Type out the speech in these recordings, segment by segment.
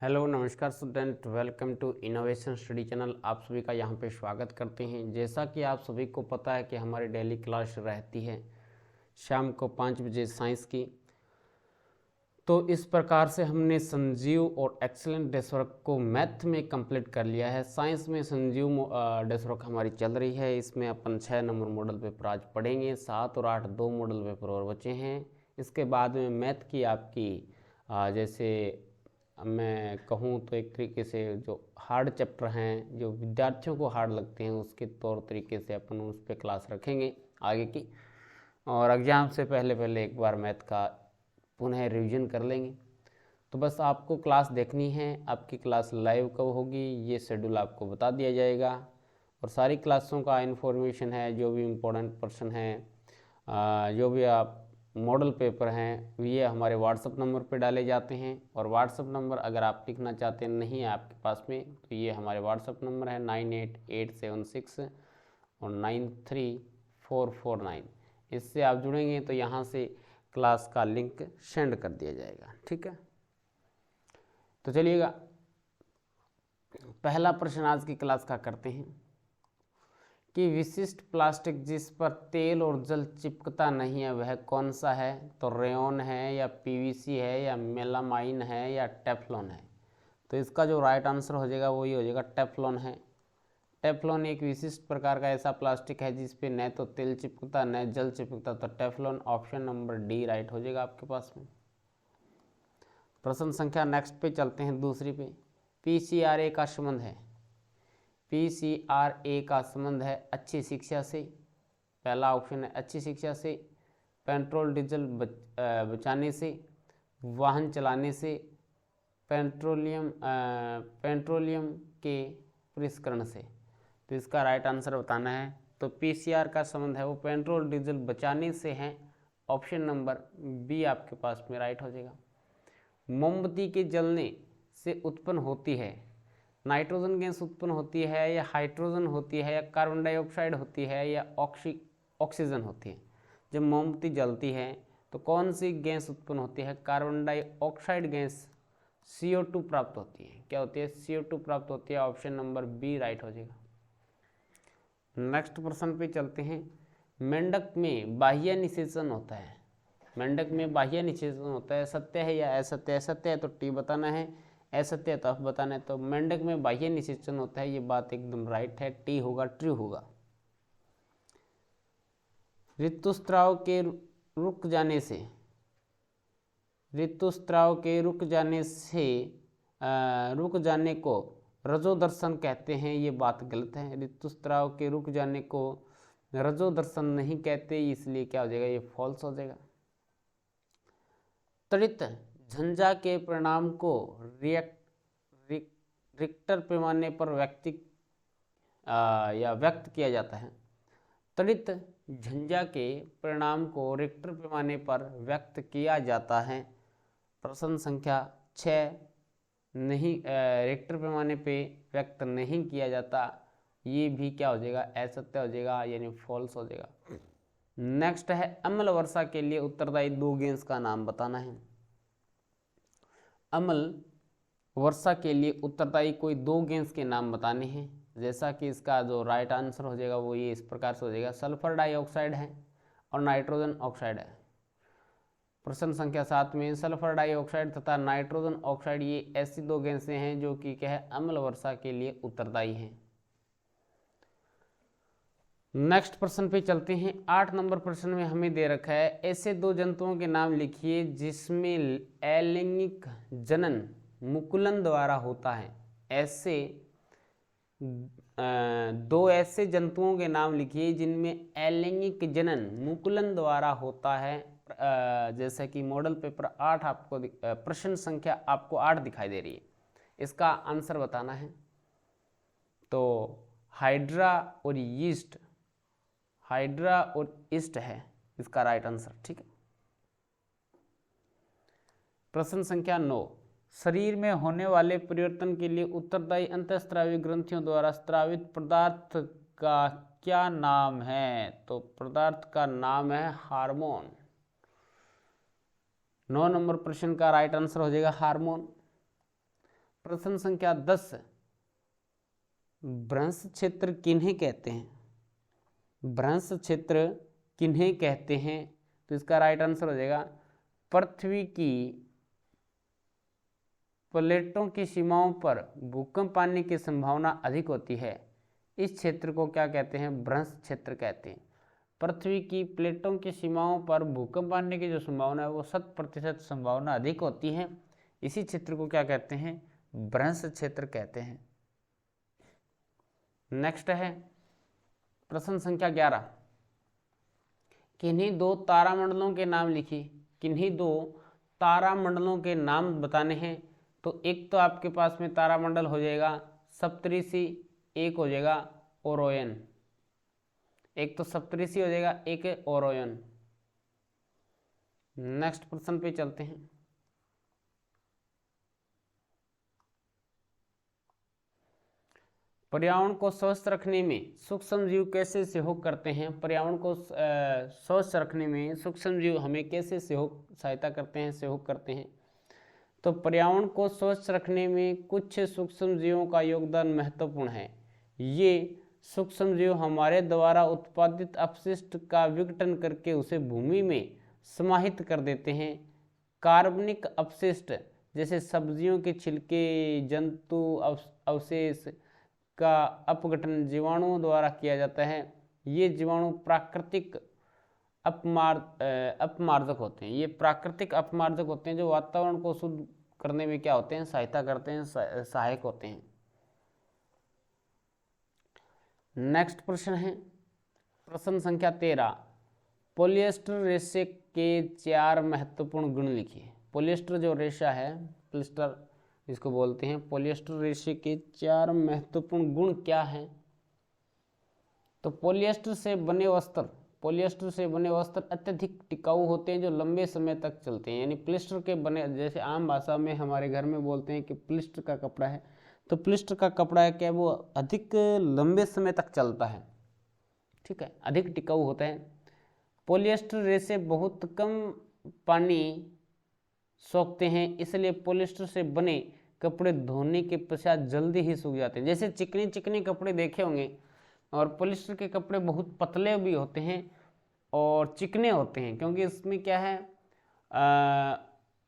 Hello नमस्कार student, welcome to innovation study channel. आप सभी का यहाँ पे स्वागत करते हैं। जैसा कि आप सभी को पता है कि हमारी डेली क्लास रहती है शाम को 5 बजे साइंस की। तो इस प्रकार से हमने संजीव और एक्सीलेंट डेस्कवर्क को मैथ में कंप्लीट कर लिया है। साइंस में संजीव डेस्कवर्क हमारी चल रही है। इसमें अपन 6 नंबर मॉडल पेपर आज पढ़ेंगे। 7 और 8 2 मॉडल पेपर और बचे हैं। इसके बाद में मैथ की आपकी जैसे मैं कहूँ तो एक तरीके से जो हार्ड चैप्टर हैं, जो विद्यार्थियों को हार्ड लगते हैं, उसके तौर तरीके से अपन उस पर क्लास रखेंगे आगे की। और एग्ज़ाम से पहले पहले एक बार मैथ का पुनः रिवीजन कर लेंगे। तो बस आपको क्लास देखनी है। आपकी क्लास लाइव कब होगी ये शेड्यूल आपको बता दिया जाएगा। और सारी क्लासों का इन्फॉर्मेशन है, जो भी इम्पोर्टेंट पर्सन हैं, जो भी आप मॉडल पेपर हैं, ये हमारे व्हाट्सअप नंबर पे डाले जाते हैं। और व्हाट्सअप नंबर अगर आप लिखना चाहते हैं नहीं है आपके पास में, तो ये हमारे व्हाट्सअप नंबर है 9887 और 93449। इससे आप जुड़ेंगे तो यहाँ से क्लास का लिंक सेंड कर दिया जाएगा। ठीक है, तो चलिएगा पहला प्रश्न आज की क्लास का करते हैं कि विशिष्ट प्लास्टिक जिस पर तेल और जल चिपकता नहीं है वह कौन सा है। तो रेयन है या पीवीसी है या मेलामाइन है या टेफ्लॉन है। तो इसका जो राइट आंसर हो जाएगा वही हो जाएगा टेफ्लॉन है। टेफ्लॉन एक विशिष्ट प्रकार का ऐसा प्लास्टिक है जिस पे न तो तेल चिपकता न जल चिपकता। तो Teflon option number D right हो जाएगा आपके पास में। प्रश्न संख्या नेक्स्ट पे चलते हैं, दूसरी पे। पीसीआरए का संबंध है। पीसीआरए का संबंध है अच्छी शिक्षा से। पहला ऑप्शन है अच्छी शिक्षा से, पेट्रोल डीजल बचाने से, वाहन चलाने से, पेट्रोलियम के परिष्करण से। तो इसका राइट आंसर बताना है। तो पीसीआर का संबंध है वो पेट्रोल डीजल बचाने से है। ऑप्शन नंबर बी आपके पास में राइट हो जाएगा। मोमबत्ती के जलने से उत्पन्न होती है नाइट्रोजन गैस उत्पन्न होती है या हाइड्रोजन होती है या कार्बन डाइऑक्साइड होती है या ऑक्सीजन होती है। जब मोमबत्ती जलती है तो कौन सी गैस उत्पन्न होती है? कार्बन डाइऑक्साइड गैस CO2 प्राप्त होती है। क्या होती है? CO2 प्राप्त होती है। ऑप्शन नंबर बी राइट हो जाएगा। नेक्स्ट प्रश्न पे चलते हैं। मेंढक में बाह्य निषेचन होता है। मेंढक में बाह्य निषेचन होता है, सत्य है या असत्य है? सत्य है तो टी बताना है, असत्य है तो एफ बताना है। तो मेंढक में बाह्य निषेचन होता है, ये बात एकदम राइट है, टी होगा, ट्रू होगा। ऋतुस्राव के रुक जाने से रुक जाने को रजोदर्शन कहते हैं, ये बात गलत है। ऋतुस्राव के रुक जाने को रजोदर्शन नहीं कहते, इसलिए क्या हो जाएगा? ये फॉल्स हो जाएगा। त्वरित झंझा के परिणाम को रिक्टर पैमाने पर व्यक्त किया जाता है। त्वरित झंझा के परिणाम को रिक्टर पैमाने पर व्यक्त किया जाता है। प्रश्न संख्या 6 नहीं, रिक्टर पैमाने पे व्यक्त नहीं किया जाता, ये भी क्या हो जाएगा? असत्य हो जाएगा, यानी फॉल्स हो जाएगा। नेक्स्ट है अम्ल वर्षा के लिए उत्तरदायी 2 गैस का नाम बताना है। अम्ल वर्षा के लिए उत्तरदायी कोई 2 गैस के नाम बताने हैं। जैसा कि इसका जो राइट आंसर हो जाएगा वो ये इस प्रकार से हो जाएगा, सल्फर डाइऑक्साइड है और नाइट्रोजन ऑक्साइड है। प्रश्न संख्या 7 में सल्फर डाइऑक्साइड तथा नाइट्रोजन ऑक्साइड ये ऐसी 2 गैसें हैं जो कि क्या है? अम्ल वर्षा के लिए उत्तरदायी हैं। नेक्स्ट प्रश्न पे चलते हैं। 8 नंबर प्रश्न में हमें दे रखा है ऐसे 2 जंतुओं के नाम लिखिए जिसमें अलैंगिक जनन मुकुलन द्वारा होता है। ऐसे 2 ऐसे जंतुओं के नाम लिखिए जिनमें अलैंगिक जनन मुकुलन द्वारा होता है। जैसे कि मॉडल पेपर 8 आपको प्रश्न संख्या आपको 8 दिखाई दे रही है, इसका आंसर बताना है। तो हाइड्रा और ईस्ट है इसका राइट आंसर। ठीक है। प्रश्न संख्या 9, शरीर में होने वाले परिवर्तन के लिए उत्तरदायी अंतःस्रावी ग्रंथियों द्वारा स्रावित पदार्थ का क्या नाम है? तो पदार्थ का नाम है हार्मोन। 9 नंबर प्रश्न का राइट आंसर हो जाएगा हार्मोन। प्रश्न संख्या 10, भ्रंश क्षेत्र किन्हें कहते हैं? भ्रंश क्षेत्र किन्हें कहते हैं? तो इसका राइट आंसर हो जाएगा पृथ्वी की प्लेटों की सीमाओं पर भूकंप आने की संभावना अधिक होती है, इस क्षेत्र को क्या कहते हैं? भ्रंश क्षेत्र कहते हैं। पृथ्वी की प्लेटों की सीमाओं पर भूकंप आने की जो संभावना है वो 100% संभावना अधिक होती है, इसी क्षेत्र को क्या कहते हैं? भ्रंश क्षेत्र कहते हैं। नेक्स्ट है प्रश्न संख्या 11, किन्हीं दो तारामंडलों के नाम लिखिए। किन्हीं दो तारामंडलों के नाम बताने हैं। तो एक तो आपके पास में तारामंडल हो जाएगा सप्तऋषि, एक हो जाएगा ओरियन। एक तो सप्तऋषि हो जाएगा, एक है ओरियन। नेक्स्ट प्रश्न पे चलते हैं। पर्यावरण को स्वस्थ रखने में सूक्ष्म जीव कैसे सहयोग करते हैं? पर्यावरण को स्वस्थ रखने में सूक्ष्म जीव हमें कैसे सहायता करते हैं, सहयोग करते हैं? तो पर्यावरण को स्वस्थ रखने में कुछ सूक्ष्म जीवों का योगदान महत्वपूर्ण है। ये सूक्ष्म जीव हमारे द्वारा उत्पादित अपशिष्ट का विघटन करके उसे भूमि में समाहित कर देते हैं। कार्बनिक अपशिष्ट जैसे सब्जियों के छिलके, जंतु अवशेष का अपघटन जीवाणुओं द्वारा किया जाता है। ये जीवाणु प्राकृतिक अपमार्जक होते हैं। ये प्राकृतिक अपमार्जक होते हैं जो वातावरण को शुद्ध करने में क्या होते हैं? सहायता करते हैं, सहायक होते हैं। नेक्स्ट प्रश्न है प्रश्न संख्या 13, पॉलिएस्टर रेशे के 4 महत्वपूर्ण गुण लिखिए। पॉलिएस्टर जो रेशा है, पॉलिएस्टर इसको बोलते हैं, पॉलिएस्टर रेशे के 4 महत्वपूर्ण गुण क्या हैं? तो पॉलिएस्टर से बने वस्त्र अत्यधिक टिकाऊ होते हैं जो लंबे समय तक चलते हैं। यानी पॉलिएस्टर के बने, जैसे आम भाषा में हमारे घर में बोलते हैं कि पॉलिएस्टर का कपड़ा है, तो पॉलिएस्टर का कपड़ा है क्या, वो अधिक लंबे समय तक चलता है। ठीक है, अधिक टिकाऊ होता है। पॉलिएस्टर रेशे बहुत कम पानी सोखते हैं, इसलिए पॉलिएस्टर से बने कपड़े धोने के पश्चात जल्दी ही सूख जाते हैं। जैसे चिकने चिकने कपड़े देखे होंगे, और पॉलिएस्टर के कपड़े बहुत पतले भी होते हैं और चिकने होते हैं, क्योंकि इसमें क्या है,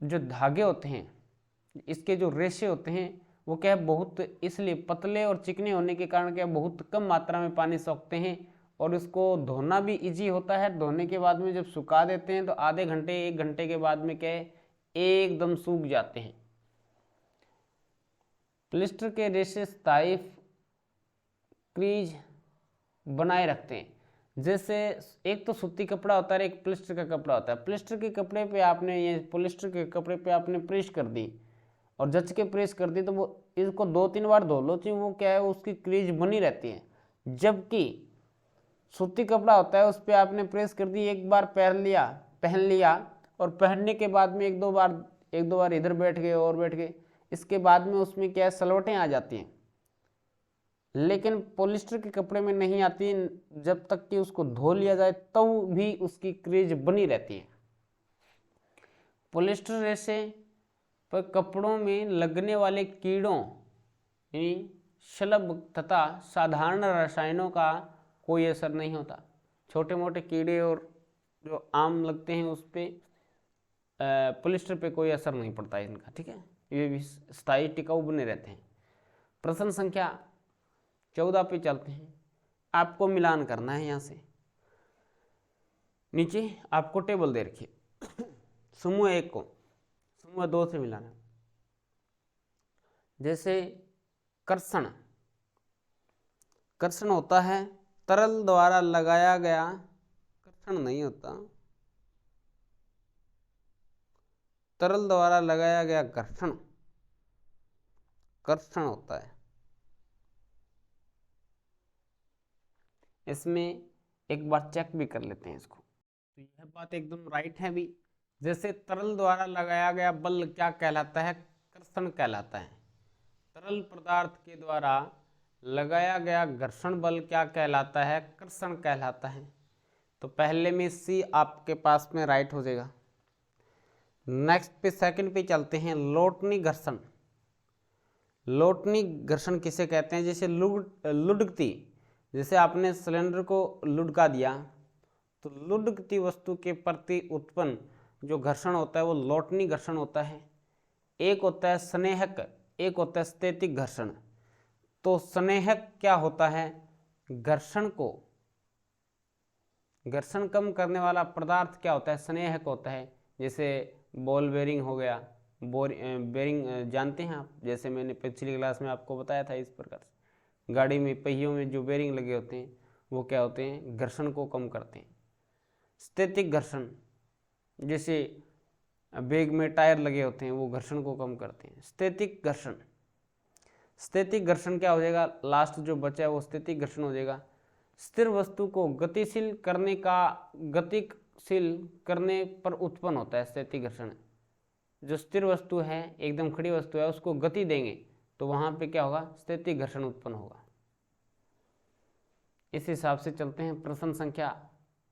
जो धागे होते हैं, इसके जो रेशे होते हैं वो क्या है, बहुत इसलिए पतले और चिकने होने के कारण क्या बहुत कम मात्रा में पानी सोखते हैं, और इसको धोना भी इजी होता है। धोने के बाद में जब सुखा देते हैं तो आधे घंटे 1 घंटे के बाद में क्या है, एकदम सूख जाते हैं। पॉलिएस्टर के रेशे स्थायी क्रीज बनाए रखते हैं। जैसे एक तो सूती कपड़ा होता है, एक पॉलिएस्टर का कपड़ा होता है। पॉलिएस्टर के कपड़े पे आपने, ये पॉलिएस्टर के कपड़े पे आपने प्रेस कर दी और जच के प्रेस कर दी, तो वो इसको 2-3 बार धो लो तो वो क्या है, उसकी क्रीज बनी रहती है। जबकि सूती कपड़ा होता है, उस पर आपने प्रेस कर दी, एक बार पहन लिया और पहनने के बाद में एक दो बार इधर बैठ गए और बैठ गए, इसके बाद में उसमें क्या है, सलवटें आ जाती हैं। लेकिन पॉलिएस्टर के कपड़े में नहीं आती, जब तक कि उसको धो लिया जाए तो भी उसकी क्रीज बनी रहती है। पॉलिएस्टर रेशे पर कपड़ों में लगने वाले कीड़ों यानी शलभ तथा साधारण रसायनों का कोई असर नहीं होता। छोटे मोटे कीड़े और जो आम लगते हैं उस पर पॉलिएस्टर पे कोई असर नहीं पड़ता है इनका। ठीक है, ये भी स्थायी टिकाऊ बने रहते हैं। प्रश्न संख्या 14 पे चलते हैं। आपको मिलान करना है। यहाँ से नीचे आपको टेबल दे रखी है, समूह 1 को समूह 2 से मिलाना। जैसे कर्षण होता है तरल द्वारा लगाया गया, कर्षण नहीं होता, तरल द्वारा लगाया गया घर्षण होता है। इसमें एक बार चेक भी कर लेते हैं इसको, तो यह बात एकदम राइट है भी। जैसे तरल द्वारा लगाया गया बल क्या कहलाता है, कर्षण कहलाता है। तरल पदार्थ के द्वारा लगाया गया घर्षण बल क्या कहलाता है, कर्षण कहलाता है। तो पहले में सी आपके पास में राइट हो जाएगा। नेक्स्ट पे सेकंड पे चलते हैं, लोटनी घर्षण। लोटनी घर्षण किसे कहते हैं? जैसे लुढ़कती, जैसे आपने सिलेंडर को लुढ़का दिया तो लुढ़कती वस्तु के प्रति उत्पन्न जो घर्षण होता है वो लोटनी घर्षण होता है। एक होता है स्नेहक, एक होता है स्थैतिक घर्षण। तो स्नेहक क्या होता है? घर्षण कम करने वाला पदार्थ क्या होता है? स्नेहक होता है। जैसे बॉल बेरिंग हो गया, बेरिंग जानते हैं आप, जैसे मैंने पिछली क्लास में आपको बताया था। इस प्रकार से गाड़ी में पहियों में जो बेरिंग लगे होते हैं वो क्या होते हैं? घर्षण को कम करते हैं। स्थैतिक घर्षण, जैसे बैग में टायर लगे होते हैं, वो घर्षण को कम करते हैं। स्थैतिक घर्षण क्या हो जाएगा? लास्ट जो बचा है वो स्थैतिक घर्षण हो जाएगा। स्थिर वस्तु को गतिशील करने पर उत्पन्न होता है स्थैतिक घर्षण। जो स्थिर वस्तु है, एकदम खड़ी वस्तु है, उसको गति देंगे तो वहां पे क्या होगा? स्थैतिक घर्षण उत्पन्न होगा। इस हिसाब से चलते हैं प्रश्न संख्या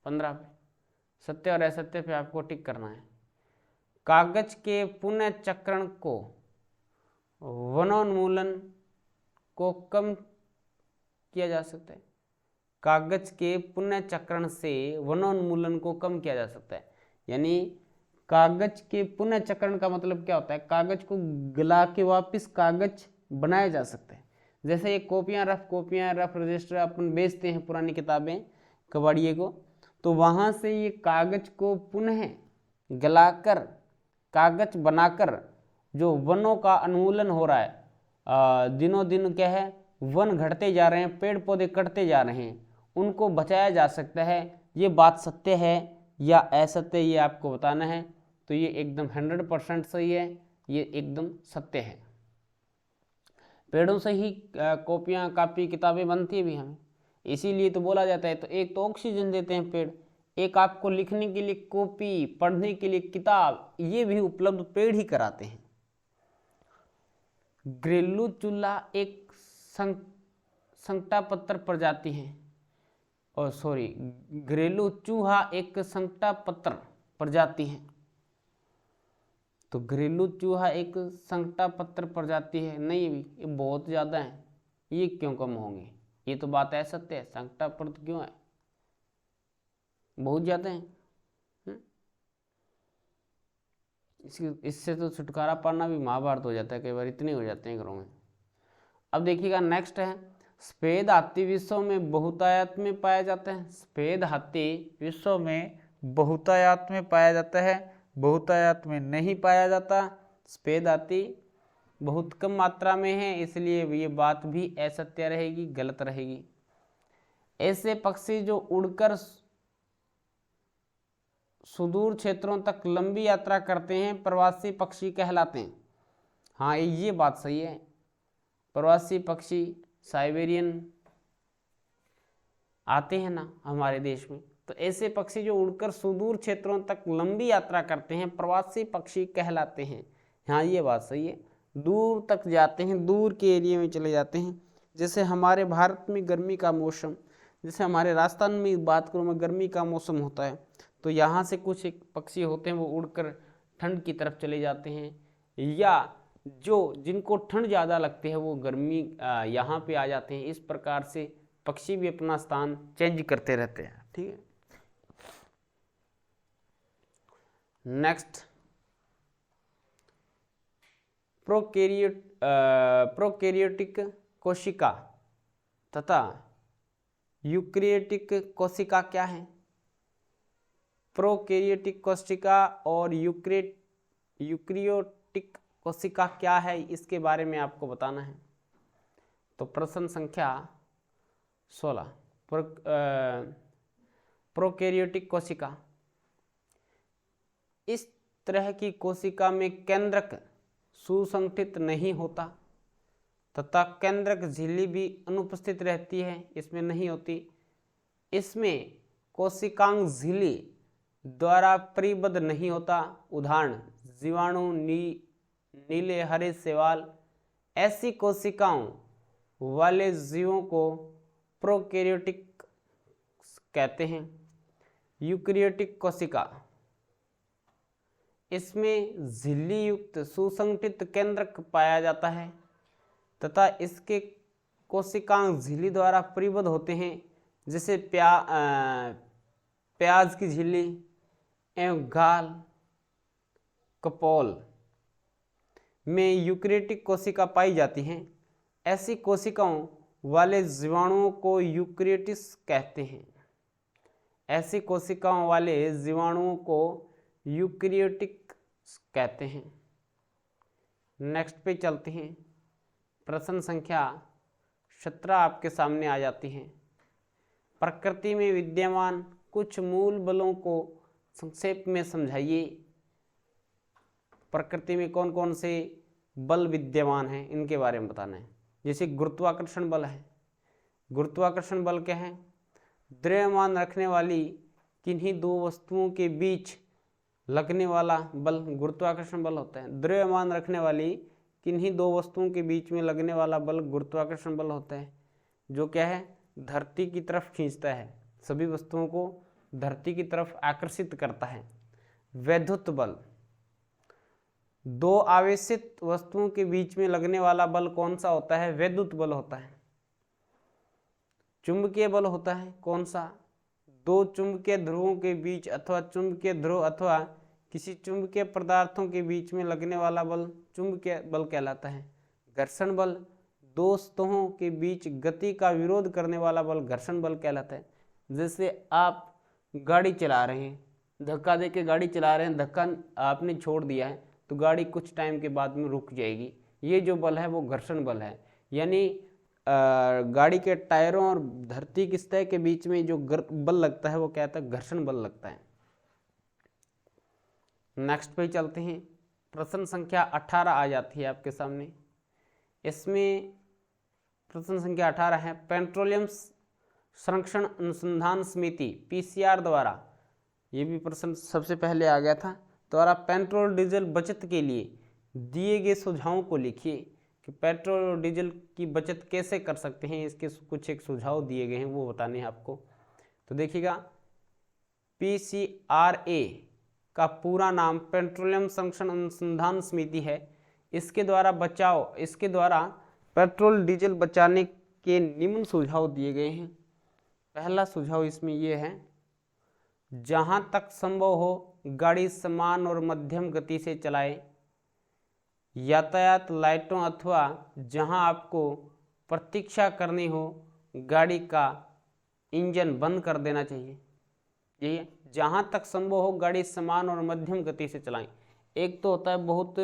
15 पे। सत्य और असत्य पे आपको टिक करना है। कागज के पुनः चक्रण को वनोन्मूलन को कम किया जा सकता है। कागज के पुनः चक्रण से वनोन्मूलन को कम किया जा सकता है। यानी कागज के पुनः चक्रण का मतलब क्या होता है? कागज को गला के वापस कागज बनाया जा सकता है। जैसे ये कॉपियां रफ रजिस्टर अपन बेचते हैं, पुरानी किताबें कबाड़िए को, तो वहां से ये कागज को पुनः गलाकर कागज बनाकर जो वनों का उन्मूलन हो रहा है, दिनों दिन क्या है, वन घटते जा रहे हैं, पेड़ पौधे कटते जा रहे हैं, उनको बचाया जा सकता है। ये बात सत्य है या असत्य, ये आपको बताना है। तो ये एकदम 100% सही है, ये एकदम सत्य है। पेड़ों से ही कॉपियाँ कापी किताबें बनती है भी हमें, इसीलिए तो बोला जाता है। तो एक तो ऑक्सीजन देते हैं पेड़, एक आपको लिखने के लिए कॉपी, पढ़ने के लिए किताब, ये भी उपलब्ध पेड़ ही कराते हैं। घरेलू चूल्हा एक संकटापत्र प्रजाति है, और सॉरी, घरेलू चूहा एक संकटापत्र प्रजाति है। तो घरेलू चूहा एक संकटापत्र प्रजाति है नहीं, ये बहुत ज्यादा है, ये क्यों कम होंगे? ये तो बात है सत्य है। संकटापत्र क्यों है? बहुत ज्यादा है। इससे तो छुटकारा पाना भी महाभारत हो जाता है, कई बार इतने हो जाते हैं घरों में। अब देखिएगा नेक्स्ट है, सफेद हाथी विश्व में बहुतायत में पाया जाता है। सफेद हाथी विश्व में बहुतायत में पाया जाता है, बहुतायत में नहीं पाया जाता। सफेद हाथी बहुत कम मात्रा में है, इसलिए ये बात भी असत्य रहेगी, गलत रहेगी। ऐसे पक्षी जो उड़कर सुदूर क्षेत्रों तक लंबी यात्रा करते हैं प्रवासी पक्षी कहलाते हैं। हाँ, ये बात सही है। प्रवासी पक्षी साइबेरियन आते हैं ना हमारे देश में, तो ऐसे पक्षी जो उड़कर सुदूर क्षेत्रों तक लंबी यात्रा करते हैं प्रवासी पक्षी कहलाते हैं। हाँ, ये बात सही है, दूर तक जाते हैं, दूर के एरिया में चले जाते हैं। जैसे हमारे भारत में गर्मी का मौसम, जैसे हमारे राजस्थान में बात करूँ मैं, गर्मी का मौसम होता है, तो यहाँ से कुछ एक पक्षी होते हैं वो उड़कर ठंड की तरफ चले जाते हैं, या जो जिनको ठंड ज़्यादा लगती है वो गर्मी यहाँ पे आ जाते हैं। इस प्रकार से पक्षी भी अपना स्थान चेंज करते रहते हैं। ठीक है, नेक्स्ट, प्रोकैरियोटिक कोशिका तथा यूकैरियोटिक कोशिका क्या है? प्रोकैरियोटिक कोशिका और यूकैरियोटिक कोशिका क्या है, इसके बारे में आपको बताना है। तो प्रश्न संख्या 16, प्रोकैरियोटिक कोशिका, इस तरह की कोशिका में केंद्रक सुसंगठित नहीं होता तथा केंद्रक झिल्ली भी अनुपस्थित रहती है, इसमें नहीं होती। इसमें कोशिकांग झिल्ली द्वारा परिबद्ध नहीं होता। उदाहरण, जीवाणु, नीले हरे शैवाल। ऐसी कोशिकाओं वाले जीवों को प्रोकैरियोटिक कहते हैं। यूकैरियोटिक कोशिका, इसमें झिल्ली युक्त सुसंगठित केंद्रक पाया जाता है। तथा इसके कोशिकांग झिल्ली द्वारा परिबद्ध होते हैं, जैसे प्याज की झिल्ली एवं गाल कपोल में यूकेरियोटिक कोशिका पाई जाती हैं। ऐसी कोशिकाओं वाले जीवाणुओं को यूकेरियोट्स कहते हैं। ऐसी कोशिकाओं वाले जीवाणुओं को यूकेरियोटिक कहते हैं। नेक्स्ट पे चलते हैं। प्रश्न संख्या 17 आपके सामने आ जाती है। प्रकृति में विद्यमान कुछ मूल बलों को संक्षेप में समझाइए। प्रकृति में कौन कौन से बल विद्यमान हैं इनके बारे में बताना है। जैसे गुरुत्वाकर्षण बल है। गुरुत्वाकर्षण बल क्या है? द्रव्यमान रखने वाली किन्हीं दो वस्तुओं के बीच लगने वाला बल गुरुत्वाकर्षण बल होता है। द्रव्यमान रखने वाली किन्हीं दो वस्तुओं के बीच में लगने वाला बल गुरुत्वाकर्षण बल होता है, जो क्या है? धरती की तरफ खींचता है, सभी वस्तुओं को धरती की तरफ आकर्षित करता है। वैद्युत बल, दो आवेशित वस्तुओं के बीच में लगने वाला बल कौन सा होता है? वैद्युत बल होता है। चुंबकीय बल होता है कौन सा? दो चुंबकीय ध्रुवों के बीच अथवा चुंबकीय ध्रुव अथवा किसी चुंबकीय पदार्थों के बीच में लगने वाला बल चुंबकीय बल कहलाता है। घर्षण बल, दो सतहों के बीच गति का विरोध करने वाला बल घर्षण बल कहलाता है। जैसे आप गाड़ी चला रहे हैं, धक्का दे के गाड़ी चला रहे हैं, धक्का आपने छोड़ दिया है तो गाड़ी कुछ टाइम के बाद में रुक जाएगी। ये जो बल है वो घर्षण बल है। यानी गाड़ी के टायरों और धरती की सतह के बीच में जो बल लगता है वो क्या होता है? घर्षण बल लगता है। नेक्स्ट पे चलते हैं। प्रश्न संख्या 18 आ जाती है आपके सामने। इसमें प्रश्न संख्या 18 है, पेट्रोलियम संरक्षण अनुसंधान समिति पीसीआर द्वारा, ये भी प्रश्न सबसे पहले आ गया था, द्वारा पेट्रोल डीजल बचत के लिए दिए गए सुझावों को लिखिए कि पेट्रोल और डीजल की बचत कैसे कर सकते हैं। इसके कुछ एक सुझाव दिए गए हैं, वो बताने हैं आपको। तो देखिएगा, पीसीआरए का पूरा नाम पेट्रोलियम संरक्षण अनुसंधान समिति है। इसके द्वारा पेट्रोल डीजल बचाने के निम्न सुझाव दिए गए हैं। पहला सुझाव इसमें यह है, जहां तक संभव हो गाड़ी समान और मध्यम गति से चलाएं। यातायात लाइटों अथवा जहां आपको प्रतीक्षा करनी हो गाड़ी का इंजन बंद कर देना चाहिए। यही है, जहां तक संभव हो गाड़ी समान और मध्यम गति से चलाएं। एक तो होता है बहुत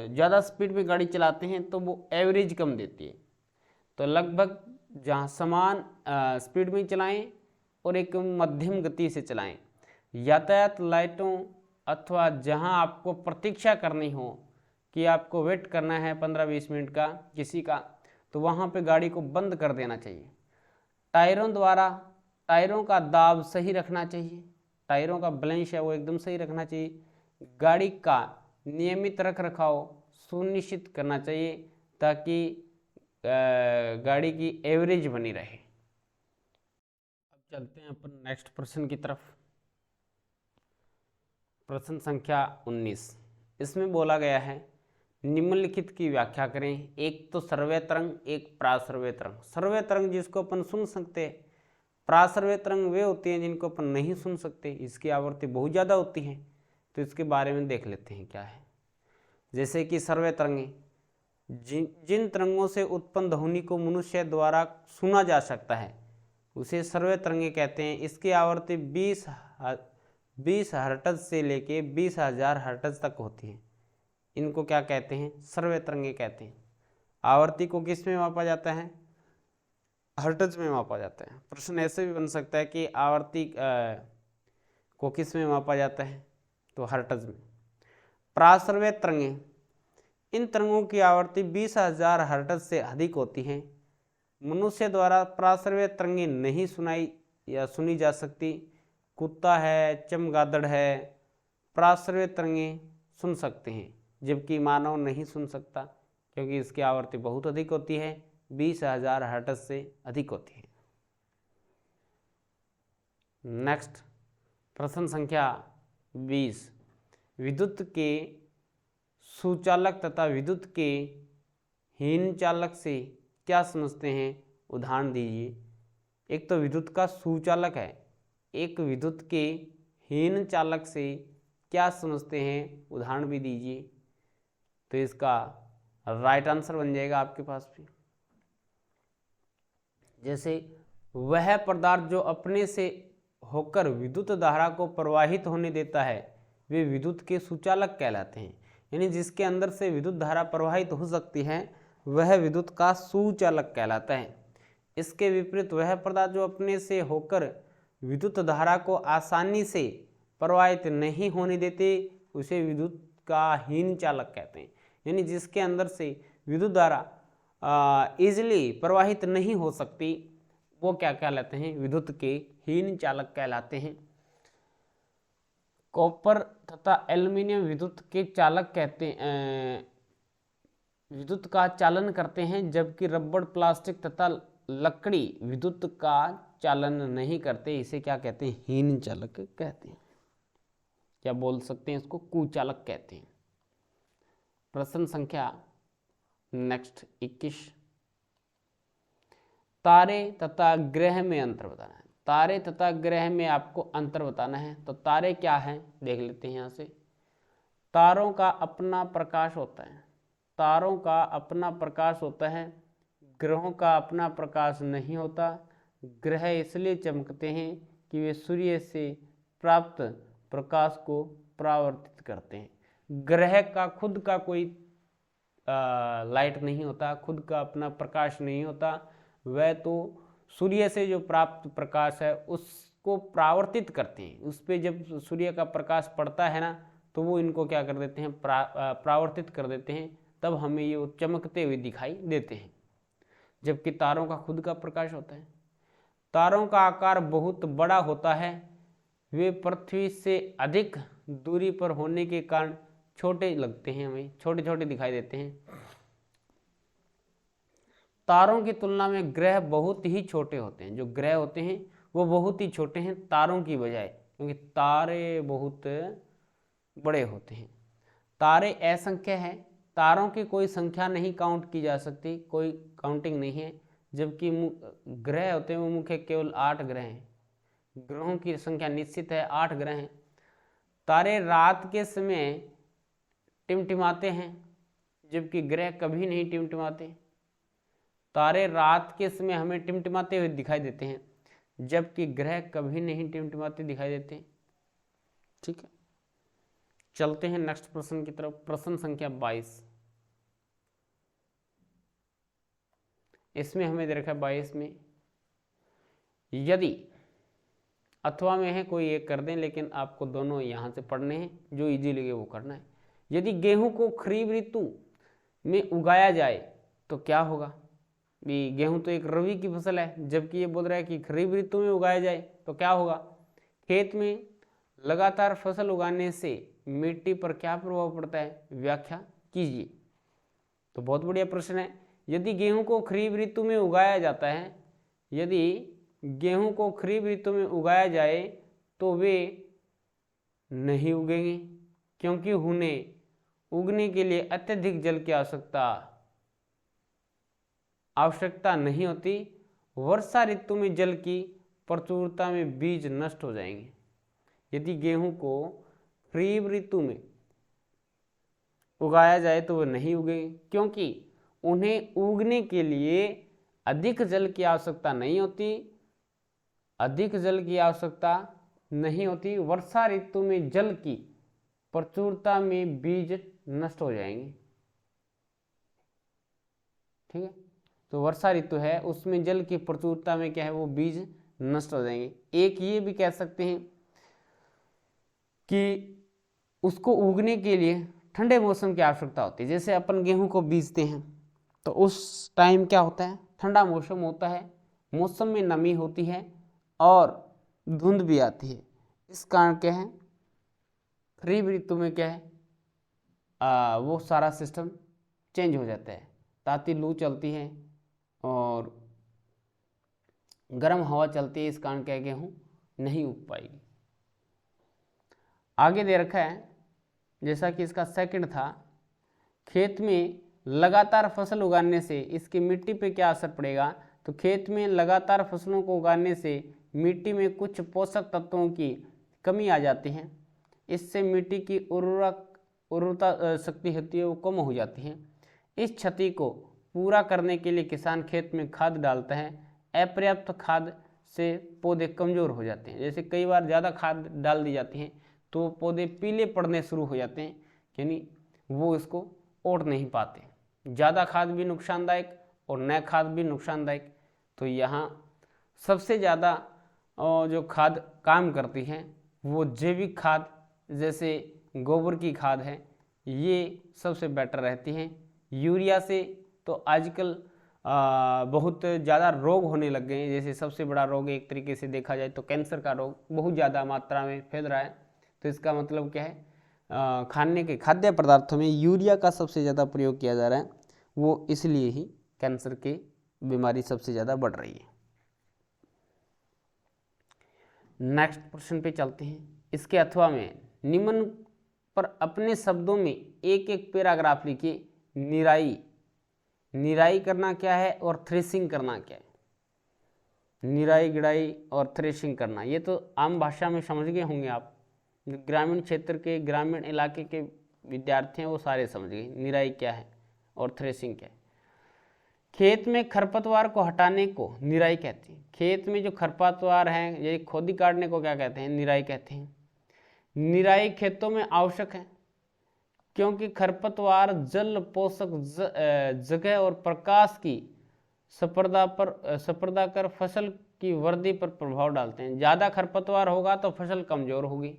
ज़्यादा स्पीड में गाड़ी चलाते हैं तो वो एवरेज कम देती है, तो लगभग जहाँ समान स्पीड में चलाएं और एक मध्यम गति से चलाएं। यातायात लाइटों अथवा जहां आपको प्रतीक्षा करनी हो कि आपको वेट करना है 15-20 मिनट का किसी का, तो वहां पे गाड़ी को बंद कर देना चाहिए। टायरों का दाब सही रखना चाहिए, टायरों का बैलेंस है वो एकदम सही रखना चाहिए। गाड़ी का नियमित रख रखाव सुनिश्चित करना चाहिए ताकि गाड़ी की एवरेज बनी रहे। अब चलते हैं अपन नेक्स्ट प्रश्न की तरफ। प्रश्न संख्या 19, इसमें बोला गया है, निम्नलिखित की व्याख्या करें। एक तो सर्वय तरंग, एक प्रासर्वय तरंग। सर्वय तरंग जिसको अपन सुन सकते हैं, प्रासर्वय तरंग वे होती हैं जिनको अपन नहीं सुन सकते, इसकी आवृत्ति बहुत ज़्यादा होती है। तो इसके बारे में देख लेते हैं क्या है। जैसे कि सर्वय तरंगें, जिन तरंगों से उत्पन्न ध्वनि को मनुष्य द्वारा सुना जा सकता है उसे सर्वय तरंगें कहते हैं। इसकी आवृत्ति 20 हर्ट्ज से लेके 20,000 हर्ट्ज तक होती है। इनको क्या कहते हैं? सर्वय तरंगें कहते हैं। आवृत्ति को किस में मापा जाता है? हर्ट्ज में मापा जाता है। प्रश्न ऐसे भी बन सकता है कि आवृत्ति को किस में मापा जाता है? तो हर्ट्ज में। प्रासर्वय तरंगें, इन तरंगों की आवृत्ति 20,000 हर्ट्ज से अधिक होती हैं। मनुष्य द्वारा प्रासर्वय तरंगें नहीं सुनाई या सुनी जा सकती। कुत्ता है, चमगादड़ है, प्रासर्वय तरंगें सुन सकते हैं, जबकि मानव नहीं सुन सकता क्योंकि इसकी आवृत्ति बहुत अधिक होती है, 20,000 हर्ट्ज से अधिक होती है। नेक्स्ट प्रश्न संख्या 20, विद्युत के सुचालक तथा विद्युत के हीन चालक से क्या समझते हैं, उदाहरण दीजिए। एक तो विद्युत का सुचालक है, एक विद्युत के हीन चालक से क्या समझते हैं, उदाहरण भी दीजिए। तो इसका राइट आंसर बन जाएगा आपके पास भी। जैसे वह पदार्थ जो अपने से होकर विद्युत धारा को प्रवाहित होने देता है वे विद्युत के सुचालक कहलाते हैं। यानी जिसके अंदर से विद्युत धारा प्रवाहित हो सकती है वह विद्युत का सुचालक कहलाता है। इसके विपरीत वह पदार्थ जो अपने से होकर विद्युत धारा को आसानी से प्रवाहित नहीं होने देते उसे विद्युत का हीन चालक कहते हैं। यानी जिसके अंदर से विद्युत धारा इजीली प्रवाहित नहीं हो सकती वो क्या कहलाते हैं, विद्युत के हीन चालक कहलाते हैं। कॉपर तथा एल्युमिनियम विद्युत के चालक कहते हैं, विद्युत का चालन करते हैं, जबकि रबड़, प्लास्टिक तथा लकड़ी विद्युत का चालन नहीं करते। इसे क्या कहते हैं, हीन चालक कहते हैं। क्या बोल सकते हैं इसको, कुचालक कहते हैं। प्रश्न संख्या नेक्स्ट 21, तारे तथा ग्रह में अंतर बताना है। तारे तथा ग्रह में आपको अंतर बताना है। तो तारे क्या हैं देख लेते हैं यहाँ से। तारों का अपना प्रकाश होता है, तारों का अपना प्रकाश होता है, ग्रहों का अपना प्रकाश नहीं होता। ग्रह इसलिए चमकते हैं कि वे सूर्य से प्राप्त प्रकाश को परावर्तित करते हैं। ग्रह का खुद का कोई लाइट नहीं होता, खुद का अपना प्रकाश नहीं होता, वह तो सूर्य से जो प्राप्त प्रकाश है उसको परावर्तित करते हैं। उस पर जब सूर्य का प्रकाश पड़ता है ना तो वो इनको क्या कर देते हैं, परावर्तित कर देते हैं, तब हमें ये चमकते हुए दिखाई देते हैं। जबकि तारों का खुद का प्रकाश होता है। तारों का आकार बहुत बड़ा होता है, वे पृथ्वी से अधिक दूरी पर होने के कारण छोटे लगते हैं, हमें छोटे छोटे दिखाई देते हैं। तारों की तुलना में ग्रह बहुत ही छोटे होते हैं। जो ग्रह होते हैं वो बहुत ही छोटे हैं तारों की बजाय, क्योंकि तारे बहुत बड़े होते हैं। तारे असंख्य हैं, तारों की कोई संख्या नहीं काउंट की जा सकती, कोई काउंटिंग नहीं है। जबकि ग्रह होते हैं वो मुख्य केवल 8 ग्रह हैं। ग्रहों की संख्या निश्चित है, 8 ग्रह हैं। तारे रात के समय टिमटिमाते हैं, जबकि ग्रह कभी नहीं टिमटिमाते। तारे रात के समय हमें टिमटिमाते हुए दिखाई देते हैं, जबकि ग्रह कभी नहीं टिमटिमाते दिखाई देते। ठीक है, चलते हैं नेक्स्ट प्रश्न की तरफ। प्रश्न संख्या 22, इसमें हमें दे रखा है 22 में यदि अथवा में है, कोई एक कर दें, लेकिन आपको दोनों यहाँ से पढ़ने हैं, जो इजी लगे वो करना है। यदि गेहूं को खरीफ ऋतु में उगाया जाए तो क्या होगा। भी गेहूं तो एक रबी की फसल है, जबकि ये बोल रहा है कि खरीफ ऋतु में उगाया जाए तो क्या होगा। खेत में लगातार फसल उगाने से मिट्टी पर क्या प्रभाव पड़ता है, व्याख्या कीजिए। तो बहुत बढ़िया प्रश्न है। यदि गेहूं को खरीफ ऋतु में उगाया जाता है, यदि गेहूं को खरीफ ऋतु में उगाया जाए तो वे नहीं उगेंगे, क्योंकि उन्हें उगने के लिए अत्यधिक जल की आवश्यकता नहीं होती। वर्षा ऋतु में जल की प्रचुरता में बीज नष्ट हो जाएंगे। यदि गेहूं को खरीफ ऋतु में उगाया जाए तो वे नहीं उगेंगे, क्योंकि उन्हें उगने के लिए अधिक जल की आवश्यकता नहीं होती, अधिक जल की आवश्यकता नहीं होती। वर्षा ऋतु में जल की प्रचुरता में बीज नष्ट हो जाएंगे। ठीक है, तो वर्षा ऋतु है उसमें जल की प्रचुरता में क्या है, वो बीज नष्ट हो जाएंगे। एक ये भी कह सकते हैं कि उसको उगने के लिए ठंडे मौसम की आवश्यकता होती है। जैसे अपन गेहूं को बीजते हैं तो उस टाइम क्या होता है, ठंडा मौसम होता है, मौसम में नमी होती है और धुंध भी आती है। इस कारण क्या है, खरीफ ऋतु में क्या है, वो सारा सिस्टम चेंज हो जाता है, ताती लू चलती है और गर्म हवा चलती है। इस कारण क्या गेहूं नहीं उग पाएगी। आगे दे रखा है, जैसा कि इसका सेकंड था, खेत में लगातार फसल उगाने से इसकी मिट्टी पे क्या असर पड़ेगा, तो खेत में लगातार फसलों को उगाने से मिट्टी में कुछ पोषक तत्वों की कमी आ जाती है। इससे मिट्टी की उर्वरता शक्ति होती है वो कम हो जाती है। इस क्षति को पूरा करने के लिए किसान खेत में खाद डालता है। अपर्याप्त खाद से पौधे कमज़ोर हो जाते हैं। जैसे कई बार ज़्यादा खाद डाल दी जाती है तो पौधे पीले पड़ने शुरू हो जाते हैं, यानी वो इसको ओढ़ नहीं पाते। ज़्यादा खाद भी नुकसानदायक और न खाद भी नुकसानदायक। तो यहाँ सबसे ज़्यादा जो खाद काम करती है वो जैविक खाद, जैसे गोबर की खाद है, ये सबसे बेटर रहती है। यूरिया से तो आजकल बहुत ज़्यादा रोग होने लग गए हैं। जैसे सबसे बड़ा रोग एक तरीके से देखा जाए तो कैंसर का रोग बहुत ज़्यादा मात्रा में फैल रहा है। तो इसका मतलब क्या है, खाने के खाद्य पदार्थों में यूरिया का सबसे ज़्यादा प्रयोग किया जा रहा है। वो इसलिए ही कैंसर की बीमारी सबसे ज़्यादा बढ़ रही है। नेक्स्ट प्रश्न पे चलते हैं। इसके अथवा में निम्न पर अपने शब्दों में एक एक पैराग्राफ लिखिए। निराई करना क्या है और थ्रेसिंग करना क्या है। निराई गुड़ाई और थ्रेसिंग करना, ये तो आम भाषा में समझ गए होंगे आप। ग्रामीण क्षेत्र के, ग्रामीण इलाके के विद्यार्थी हैं वो सारे समझ गए निराई क्या है और थ्रेसिंग क्या है। खेत में खरपतवार को हटाने को निराई कहते हैं। खेत में जो खरपतवार हैं, ये खोदी काटने को क्या कहते हैं, निराई कहते हैं। निराई खेतों में आवश्यक है क्योंकि खरपतवार जल, पोषक, जगह और प्रकाश की संपर्दा कर फसल की वृद्धि पर प्रभाव डालते हैं। ज़्यादा खरपतवार होगा तो फसल कमज़ोर होगी,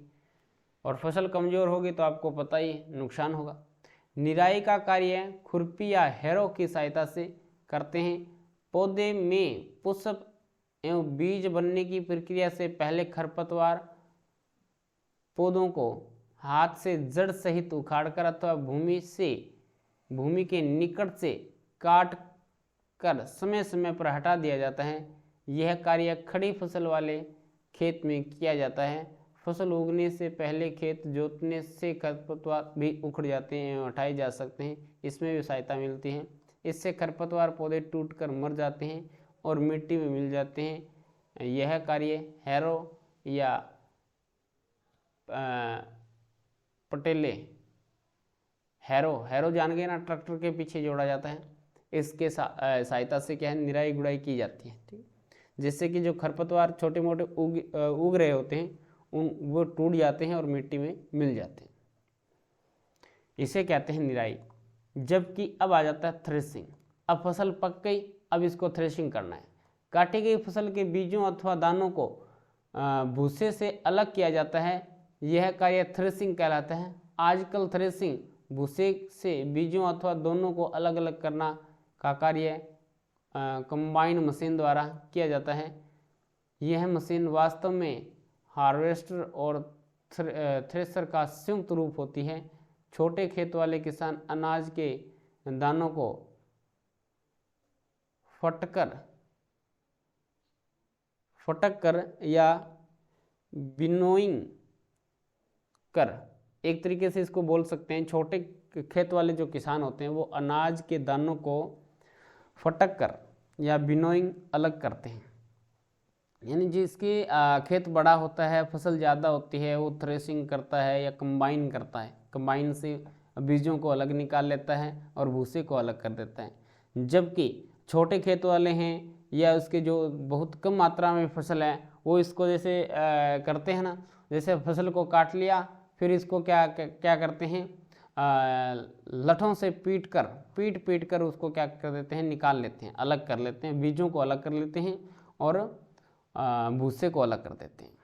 और फसल कमज़ोर होगी तो आपको पता ही नुकसान होगा। निराई का कार्य खुरपी या हैरो की सहायता से करते हैं। पौधे में पुष्प एवं बीज बनने की प्रक्रिया से पहले खरपतवार पौधों को हाथ से जड़ सहित उखाड़कर अथवा भूमि के निकट से काट कर समय समय पर हटा दिया जाता है। यह कार्य खड़ी फसल वाले खेत में किया जाता है। फसल उगने से पहले खेत जोतने से खरपतवार भी उखड़ जाते हैं एवं हटाए जा सकते हैं, इसमें भी सहायता मिलती है। इससे खरपतवार पौधे टूटकर मर जाते हैं और मिट्टी में मिल जाते हैं। यह कार्य हैरो या पटेले, हैरो जान गए ना, ट्रैक्टर के पीछे जोड़ा जाता है, इसके सहायता से क्या है, निराई गुड़ाई की जाती है। ठीक, जिससे कि जो खरपतवार छोटे मोटे उग रहे होते हैं वो टूट जाते हैं और मिट्टी में मिल जाते हैं। इसे कहते हैं निराई। जबकि अब आ जाता है थ्रेसिंग। अब फसल पक गई, अब इसको थ्रेसिंग करना है। काटी गई फसल के बीजों अथवा दानों को भूसे से अलग किया जाता है। यह कार्य थ्रेसिंग कहलाता है। आजकल थ्रेसिंग भूसे से बीजों अथवा दोनों को अलग अलग करना का कार्य कंबाइन मशीन द्वारा किया जाता है। यह मशीन वास्तव में हार्वेस्टर और थ्रेसर का संयुक्त रूप होती है। छोटे खेत वाले किसान अनाज के दानों को फटक कर या विनोइंग कर, एक तरीके से इसको बोल सकते हैं, छोटे खेत वाले जो किसान होते हैं वो अनाज के दानों को फटक कर या विनोइंग अलग करते हैं। यानी जिसके खेत बड़ा होता है, फसल ज़्यादा होती है, वो थ्रेसिंग करता है या कंबाइन करता है। कंबाइन से बीजों को अलग निकाल लेता है और भूसे को अलग कर देता है। जबकि छोटे खेत वाले हैं या उसके जो बहुत कम मात्रा में फसल है, वो इसको जैसे करते हैं ना, जैसे फसल को काट लिया, फिर इसको क्या करते हैं, लठों से पीट कर उसको क्या कर देते हैं, निकाल लेते हैं, अलग कर लेते हैं, बीजों को अलग कर लेते हैं और भूसे को अलग कर देते हैं।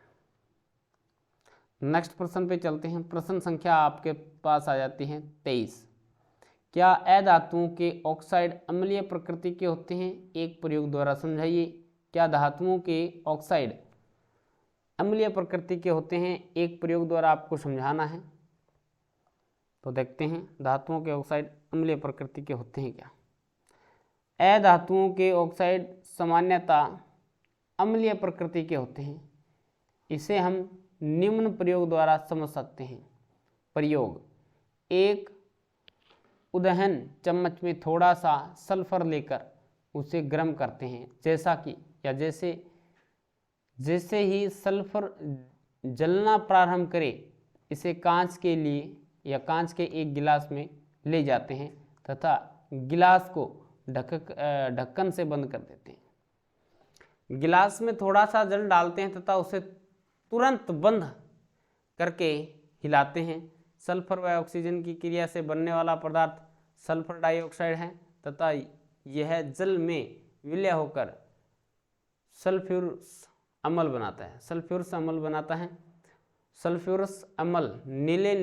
नेक्स्ट प्रश्न पे चलते हैं। प्रश्न संख्या आपके पास आ जाती है 23। क्या अधातुओं के ऑक्साइड अम्लीय प्रकृति के होते हैं? एक प्रयोग द्वारा समझाइए। क्या धातुओं के ऑक्साइड अम्लीय प्रकृति के होते हैं? एक प्रयोग द्वारा आपको समझाना है। तो देखते हैं धातुओं के ऑक्साइड अम्लीय प्रकृति के होते हैं क्या। अधातुओं के ऑक्साइड सामान्यतः अम्लीय प्रकृति के होते हैं। इसे हम निम्न प्रयोग द्वारा समझ सकते हैं। प्रयोग एक, उदहन चम्मच में थोड़ा सा सल्फर लेकर उसे गर्म करते हैं, जैसा कि या जैसे ही सल्फर जलना प्रारंभ करे इसे कांच के लिए या कांच के एक गिलास में ले जाते हैं तथा गिलास को ढक्कन से बंद कर देते हैं। गिलास में थोड़ा सा जल डालते हैं तथा उसे तुरंत बंद करके हिलाते हैं। सल्फर व ऑक्सीजन की क्रिया से बनने वाला पदार्थ सल्फर डाइऑक्साइड है तथा यह जल में विलय होकर सल्फ्यूरस अम्ल बनाता है। सल्फ्यूरस अम्ल नीले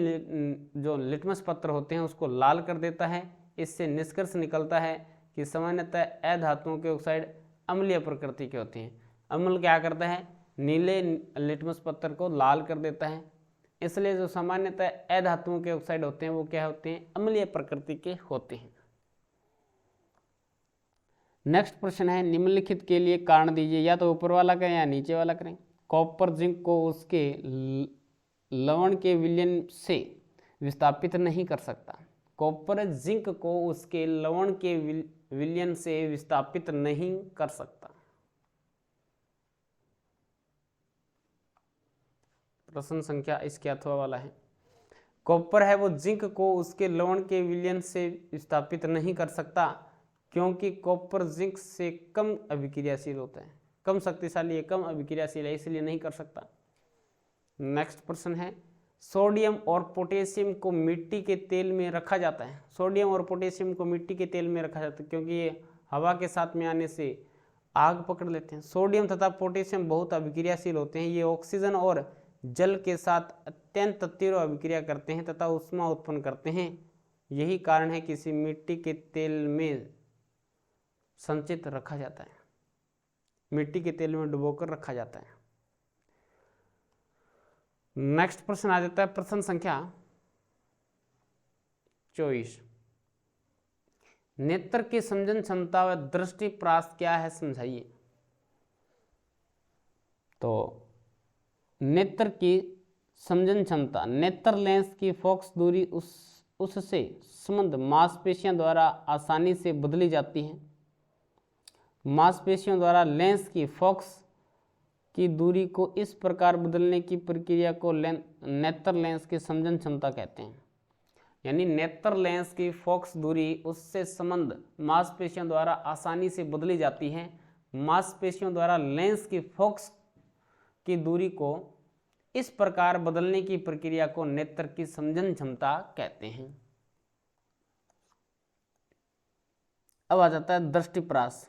जो लिटमस पत्र होते हैं उसको लाल कर देता है। इससे निष्कर्ष निकलता है कि सामान्यतः अधातुओं के ऑक्साइड अम्लीय प्रकृति के होते हैं। अम्ल क्या करता है? नीले लिटमस पत्र को लाल कर देता है। इसलिए जो सामान्यतः अधातुओं के ऑक्साइड होते हैं वो क्या होते हैं? अम्लीय प्रकृति के होते हैं। नेक्स्ट प्रश्न है, निम्नलिखित के लिए कारण दीजिए। या तो ऊपर वाला करें या नीचे वाला करें। कॉपर जिंक को उसके लवण के विलयन से विस्थापित नहीं कर सकता। कॉपर जिंक को उसके लवण के विलयन से विस्थापित नहीं कर सकता। प्रश्न संख्या इसके अथवा वाला है। कॉपर है वो जिंक को उसके लवण के विलयन से विस्थापित नहीं कर सकता क्योंकि कॉपर जिंक से कम अभिक्रियाशील होता है, कम शक्तिशाली है, कम अभिक्रियाशील है, इसलिए नहीं कर सकता। नेक्स्ट प्रश्न है, सोडियम और पोटेशियम को मिट्टी के तेल में रखा जाता है। सोडियम और पोटेशियम को मिट्टी के तेल में रखा जाता है क्योंकि ये हवा के साथ में आने से आग पकड़ लेते हैं। सोडियम तथा पोटेशियम बहुत अभिक्रियाशील होते हैं। ये ऑक्सीजन और जल के साथ अत्यंत तीव्र अभिक्रिया करते हैं तथा ऊष्मा उत्पन्न करते हैं। यही कारण है कि इसे मिट्टी के तेल में संचित रखा जाता है, मिट्टी के तेल में डुबोकर रखा जाता है। नेक्स्ट प्रश्न आ जाता है प्रश्न संख्या 24। नेत्र की समझन क्षमता व दृष्टि प्रास क्या है, समझाइए। तो नेत्र की समझन क्षमता, नेत्र लेंस की फोकस दूरी उससे संबंध मांसपेशियों द्वारा आसानी से बदली जाती है। मांसपेशियों द्वारा लेंस की फोकस की दूरी को इस प्रकार बदलने की प्रक्रिया को नेत्र लेंस की समझन क्षमता कहते हैं। यानी नेत्र लेंस की फोकस दूरी उससे संबंध मांसपेशियों द्वारा आसानी से बदली जाती है। मांसपेशियों द्वारा लेंस की फोकस की दूरी को इस प्रकार बदलने की प्रक्रिया को नेत्र की समझन क्षमता कहते हैं। अब आ जाता है दृष्टिप्रास।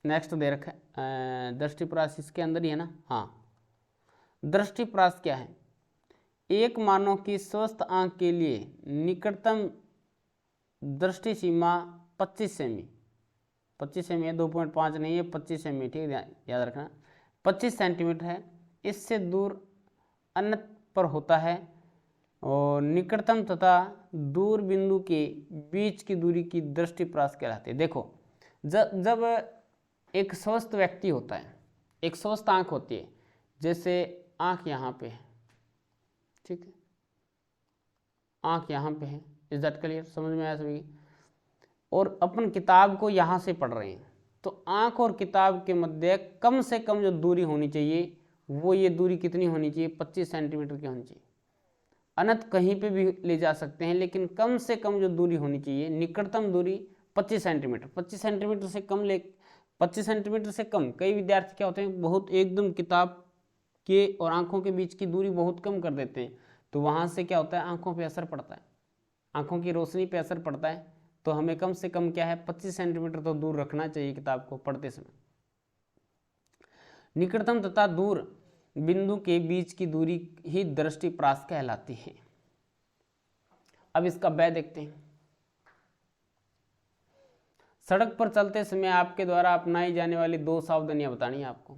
नेक्स्ट दे रखा है दृष्टिप्रास, इसके अंदर ही है ना। हाँ, दृष्टिप्रास क्या है? एक मानव की स्वस्थ आंख के लिए निकटतम दृष्टि सीमा 25 सेमी, 25 सेमी है, 2.5 नहीं है, 25 सेमी, ठीक है, याद रखना, 25 सेंटीमीटर है। इससे दूर अन्यत्र पर होता है और निकटतम तथा दूर बिंदु के बीच की दूरी की दृष्टिप्रास कहलाती है। देखो, जब एक स्वस्थ व्यक्ति होता है, एक स्वस्थ आंख होती है, जैसे आंख यहाँ पे है, ठीक है, आंख यहाँ पे है, इज दैट क्लियर? समझ में आया सभी? और अपन किताब को यहाँ से पढ़ रहे हैं, तो आंख और किताब के मध्य कम से कम जो दूरी होनी चाहिए वो ये दूरी कितनी होनी चाहिए? 25 सेंटीमीटर की होनी चाहिए। अनंत कहीं पे भी ले जा सकते हैं, लेकिन कम से कम जो दूरी होनी चाहिए, निकटतम दूरी 25 सेंटीमीटर। 25 सेंटीमीटर से कम 25 सेंटीमीटर से कम, कई विद्यार्थी क्या होते हैं, बहुत एकदम किताब के और आंखों के बीच की दूरी बहुत कम कर देते हैं, तो वहाँ से क्या होता है, आंखों पे असर पड़ता है, आंखों की रोशनी पे असर पड़ता है। तो हमें कम से कम क्या है, 25 सेंटीमीटर तो दूर रखना चाहिए किताब को पढ़ते समय। निकटतम तथा दूर बिंदु के बीच की दूरी ही दृष्टिप्रास कहलाती है। अब इसका व्यय देखते हैं। सड़क पर चलते समय आपके द्वारा अपनाई जाने वाली 2 सावधानियां बतानी है आपको।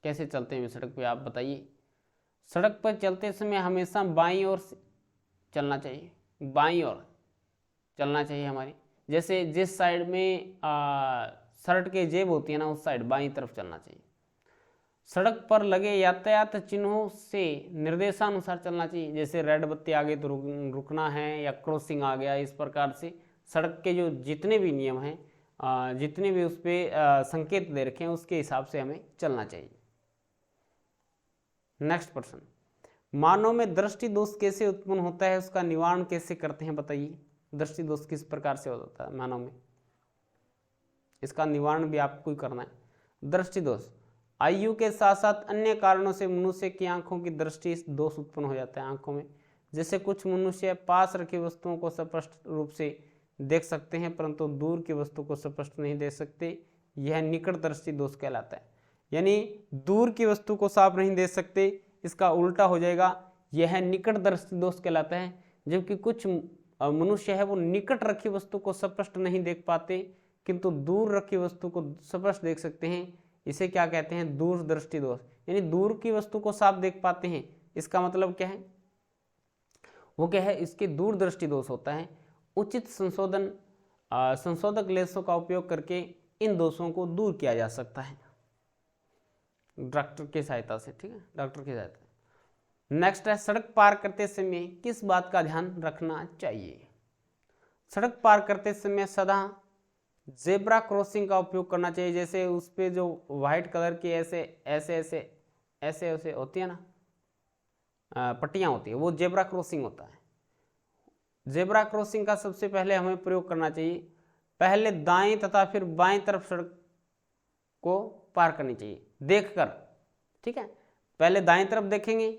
कैसे चलते हैं सड़क पे, आप बताइए। सड़क पर चलते समय हमेशा बाईं ओर चलना चाहिए, बाईं ओर चलना चाहिए हमारी। जैसे जिस साइड में शर्ट के जेब होती है ना, उस साइड बाईं तरफ चलना चाहिए। सड़क पर लगे यातायात चिन्हों से निर्देशानुसार चलना चाहिए, जैसे रेड बत्ती आ गई तो रुकना है, या क्रॉसिंग आ गया, इस प्रकार से सड़क के जो जितने भी नियम हैं, जितने भी उस पर संकेत दे रखे हैं, उसके हिसाब से हमें चलना चाहिए। नेक्स्ट प्रश्न, मानव में दृष्टि दोष कैसे उत्पन्न होता है, उसका निवारण कैसे करते हैं, बताइए। दृष्टि दोष किस प्रकार से होता है मानव में, इसका निवारण भी आपको ही करना है। दृष्टि दोष, आयु के साथ साथ अन्य कारणों से मनुष्य की आंखों की दृष्टि दोष उत्पन्न हो जाता है आंखों में। जैसे कुछ मनुष्य पास रखी वस्तुओं को स्पष्ट रूप से देख सकते हैं, परंतु दूर की वस्तु को स्पष्ट नहीं देख सकते, यह निकट दृष्टि दोष कहलाता है। यानी दूर की वस्तु को साफ नहीं देख सकते, इसका उल्टा हो जाएगा, यह निकट दृष्टि दोष कहलाता है। जबकि कुछ मनुष्य है वो निकट रखी वस्तु को स्पष्ट नहीं देख पाते, किंतु दूर रखी वस्तु को स्पष्ट देख सकते हैं, इसे क्या कहते हैं, दूर दृष्टि दोष। यानी दूर की वस्तु को साफ देख पाते हैं, इसका मतलब क्या है, वो क्या है, इसके दूर दृष्टि दोष होता है। उचित संशोधक लेंसों का उपयोग करके इन दोषों को दूर किया जा सकता है डॉक्टर की सहायता से, ठीक है, डॉक्टर की सहायता से। नेक्स्ट है, सड़क पार करते समय किस बात का ध्यान रखना चाहिए। सड़क पार करते समय सदा जेब्रा क्रॉसिंग का उपयोग करना चाहिए। जैसे उस पे जो व्हाइट कलर की ऐसे ऐसे ऐसे ऐसे ऐसे होती है ना, पट्टियां होती है, वो जेब्रा क्रॉसिंग होता है। जेब्रा क्रॉसिंग का सबसे पहले हमें प्रयोग करना चाहिए। पहले दाएं तथा फिर बाएं तरफ सड़क को पार करनी चाहिए देखकर, ठीक है। पहले दाएं तरफ देखेंगे,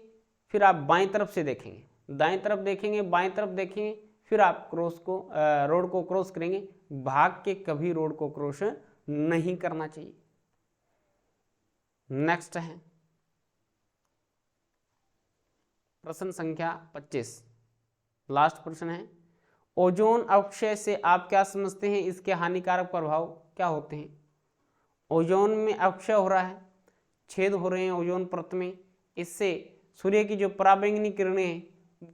फिर आप बाएं तरफ से देखेंगे, दाएं तरफ देखेंगे, बाएं तरफ देखेंगे, फिर आप रोड को क्रॉस करेंगे। भाग के कभी रोड को क्रॉस नहीं करना चाहिए। नेक्स्ट है प्रश्न संख्या 25, लास्ट प्रश्न है, ओजोन अवक्षय से आप क्या समझते हैं, इसके हानिकारक प्रभाव क्या होते हैं। ओजोन में अवक्षय हो रहा है, छेद हो रहे हैं ओजोन परत में, इससे सूर्य की जो पराबैंगनी किरणें हैं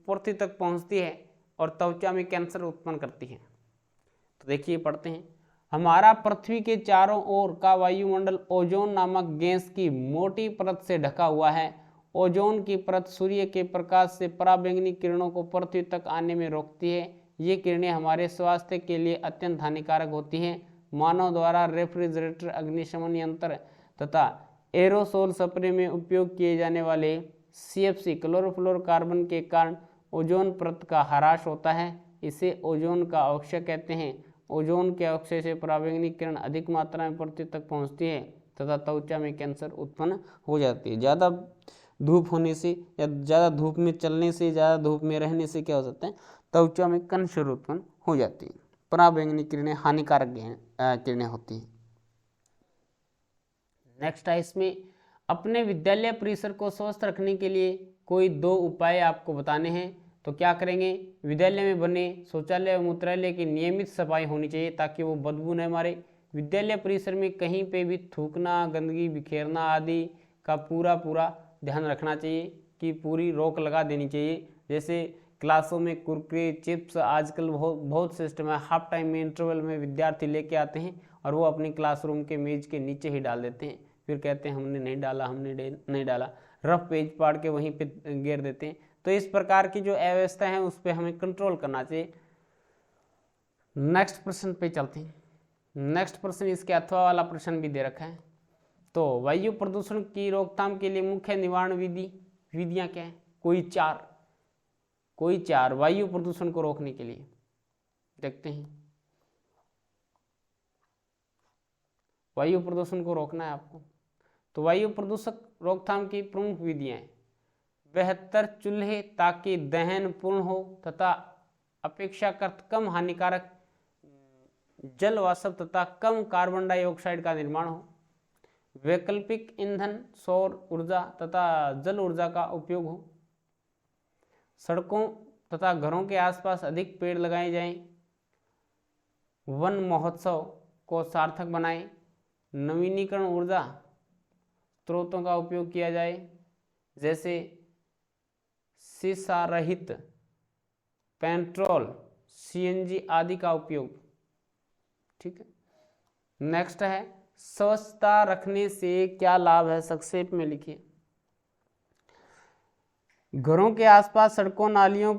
पृथ्वी तक पहुंचती है और त्वचा में कैंसर उत्पन्न करती है। तो देखिए पढ़ते हैं, हमारा पृथ्वी के चारों ओर का वायुमंडल ओजोन नामक गैस की मोटी परत से ढका हुआ है। ओजोन की परत सूर्य के प्रकाश से पराबैंगनी किरणों को पृथ्वी तक आने में रोकती है। ये किरणें हमारे स्वास्थ्य के लिए अत्यंत हानिकारक होती हैं। मानव द्वारा रेफ्रिजरेटर, अग्निशमन यंत्र तथा एरोसोल स्प्रे में उपयोग किए जाने वाले CFC क्लोरोफ्लोरोकार्बन के कारण ओजोन परत का ह्रास होता है। इसे ओजोन का अवक्षय कहते हैं। ओजोन के अवक्षय से पराबैंगनी किरण अधिक मात्रा में पृथ्वी तक पहुंचती है तथा त्वचा में कैंसर उत्पन्न हो जाती है। ज़्यादा धूप होने से या ज़्यादा धूप में चलने से, ज़्यादा धूप में रहने से क्या हो सकता है, त्वचा में कैंसर उत्पन्न हो जाती है। पराबैंगनी किरणें हानिकारक किरणें होती हैं। नेक्स्ट है, इसमें अपने विद्यालय परिसर को स्वस्थ रखने के लिए कोई 2 उपाय आपको बताने हैं। तो क्या करेंगे, विद्यालय में बने शौचालय और मूत्रालय की नियमित सफाई होनी चाहिए ताकि वो बदबू न मारे। विद्यालय परिसर में कहीं पे भी थूकना, गंदगी बिखेरना आदि का पूरा ध्यान रखना चाहिए कि पूरी रोक लगा देनी चाहिए। जैसे क्लासों में कुरकुरे, चिप्स, आजकल बहुत सिस्टम है, हाफ टाइम में, इंटरवल में विद्यार्थी लेके आते हैं और वो अपनी क्लासरूम के मेज के नीचे ही डाल देते हैं, फिर कहते हैं हमने नहीं डाला, हमने नहीं डाला, रफ पेज पाड़ के वहीं पे गिर देते हैं। तो इस प्रकार की जो अव्यवस्था है उस पर हमें कंट्रोल करना चाहिए। नेक्स्ट प्रश्न पे चलते हैं। नेक्स्ट प्रश्न इसके अथवा वाला प्रश्न भी दे रखा है। तो वायु प्रदूषण की रोकथाम के लिए मुख्य निवारण विधियां क्या है, कोई चार वायु प्रदूषण को रोकने के लिए देखते हैं। वायु प्रदूषण को रोकना है आपको, तो वायु प्रदूषण रोकथाम की प्रमुख विधियां हैं, बेहतर चूल्हे ताकि दहन पूर्ण हो तथा अपेक्षाकृत कम हानिकारक जल वाष्प तथा कम कार्बन डाइऑक्साइड का निर्माण हो, वैकल्पिक ईंधन सौर ऊर्जा तथा जल ऊर्जा का उपयोग हो, सड़कों तथा घरों के आसपास अधिक पेड़ लगाए जाएं, वन महोत्सव को सार्थक बनाएं, नवीनीकरण ऊर्जा स्रोतों का उपयोग किया जाए, जैसे शीशा रहित पेट्रोल, CNG आदि का उपयोग, ठीक है। नेक्स्ट है, स्वच्छता रखने से क्या लाभ है, संक्षेप में लिखिए। घरों के आसपास, सड़कों, नालियों,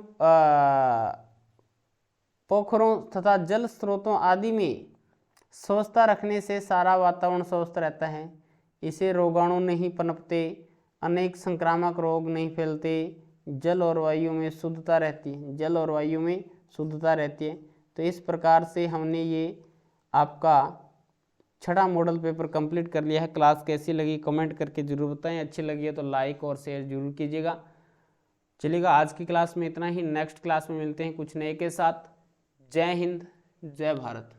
पोखरों तथा जल स्रोतों आदि में स्वच्छता रखने से सारा वातावरण स्वस्थ रहता है। इससे रोगाणु नहीं पनपते, अनेक संक्रामक रोग नहीं फैलते, जल और वायु में शुद्धता रहती है, जल और वायु में शुद्धता रहती है। तो इस प्रकार से हमने ये आपका 6वां मॉडल पेपर कंप्लीट कर लिया है। क्लास कैसी लगी कमेंट करके जरूर बताएं, अच्छी लगी है तो लाइक और शेयर जरूर कीजिएगा। चलिएगा, आज की क्लास में इतना ही, नेक्स्ट क्लास में मिलते हैं कुछ नए के साथ। जय हिंद, जय भारत।